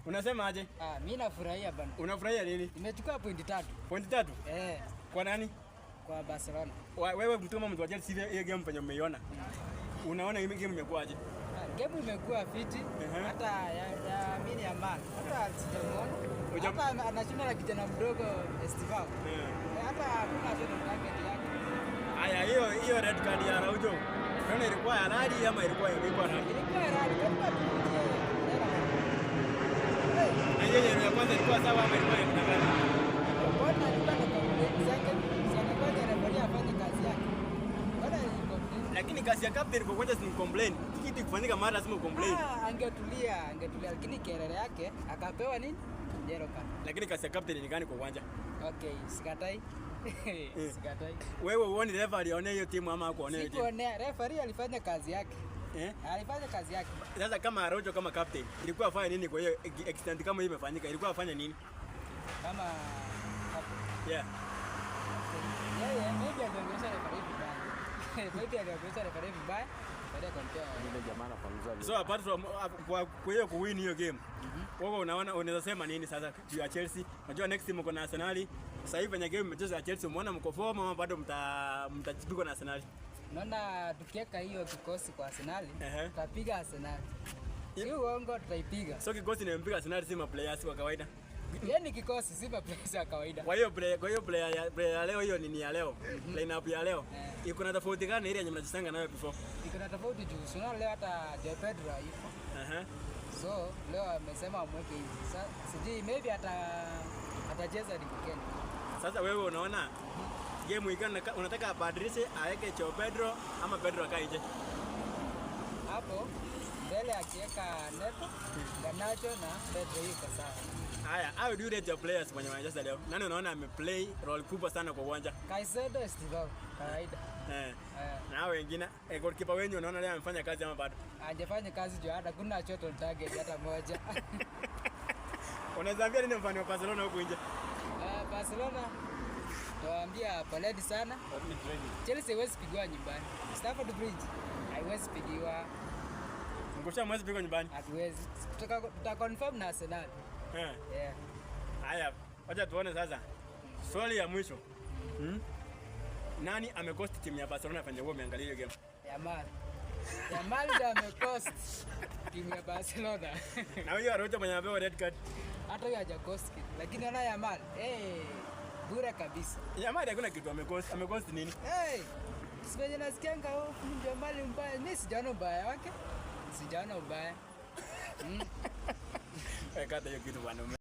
Unasema aje? Mimi nafurahia bana. Unafurahia nini? Nimechukua pointi 3. Pointi 3? Kwa nani? Kwa Barcelona. Wewe mtuma mtu wa Chelsea hiyo game penye umeiona. Unaona hii game imekuaje? Game imekuwa fiti. Hata ya mimi ya man. Hata sijamuona. Hata anashinda na kijana mdogo Esteban. Hata hakuna shida target yake. Haya, hiyo red card ya Araujo. Unaona ilikuwa halali ama ilikuwa radi? Ilikuwa halali. Na yeye ya kwanza ilikuwa sawa ama ilikuwa inakana? Bwana alikuwa na complaint zake. Sana kwanza referee afanye kazi yake. Bwana complaint. Lakini kazi ya captain kwa kwanza si complain. Kitu kufanyika mara lazima complain. Angetulia lakini kelele yake akapewa nini? Yellow card. Lakini kazi ya captain ni gani kwa uwanja? Okay, sikatai. Sikatai. Wewe uone referee aliona hiyo timu ama hakuona hiyo timu? Sikuonea, referee alifanya kazi yake. Alifanya kazi yake. Sasa kama Araujo kama captain, ilikuwa afanye nini kwa hiyo extent kama hii imefanyika? Ilikuwa afanye nini? Kama yeah. Maybe angeongelesha referee vibaya. Maybe angeongelesha referee vibaya. Baada ya compare ile jamaa anafanyiza. So apart from kwa hiyo kuwin hiyo game. Wewe unaona unaweza sema nini sasa ya Chelsea? Unajua next time mko na Arsenal. Sasa hivi kwenye game mchezo ya Chelsea umeona mko form ama bado mtajipigwa na Arsenal? Naona tukiweka hiyo kikosi kwa Arsenal, tutapiga Arsenal. Si uongo, tutaipiga. So kikosi nimempiga Arsenal si ma players wa kawaida. Yaani kikosi si ma players wa kawaida. Kwa hiyo player ya leo hiyo ni ya leo. Lineup ya leo. Iko na tofauti gani ile yenye mnajisanga nayo before? Iko na tofauti juu. Sio leo hata Joe Pedro yupo. So leo amesema amweke hivi. Sasa sijui maybe atacheza weekend. Sasa wewe unaona game ikana unataka abadilishe aweke Joe Pedro ama Pedro akaije? Hapo mbele akiweka Neto, Garnacho na Pedro yuko sawa. Haya, how do you rate your players kwenye Manchester leo? Nani unaona ameplay role kubwa sana kwa uwanja? Caicedo, Esteban, kawaida. Na wengine, goalkeeper wenyu unaona leo amefanya kazi ama bado? Hajafanya kazi juu hata kuna shot on target hata moja. Unaweza ambia nini mfano wa Barcelona huko nje? Barcelona tuwaambia poleni sana. Chelsea haiwezi pigwa nyumbani. Stamford Bridge haiwezi pigiwa. Ngosha mwezi pigwa nyumbani? Hatuwezi. Tutaconfirm na Arsenal. Haya, wacha tuone sasa. Swali ya mwisho. Nani amecost timu ya Barcelona kwenye wewe umeangalia hiyo game? Yamal ndio amecost timu ya Barcelona. Na huyo Araujo mwenye amepewa red card. Hata huyo hajacost kitu. Lakini ana Yamal, bure kabisa. Yamal hakuna kitu amecost nini? Sipenye nasikianga ndio mali mbaya. Mimi sijaona ubaya wake. Sijaona ubaya. Kata hiyo kitu bwana.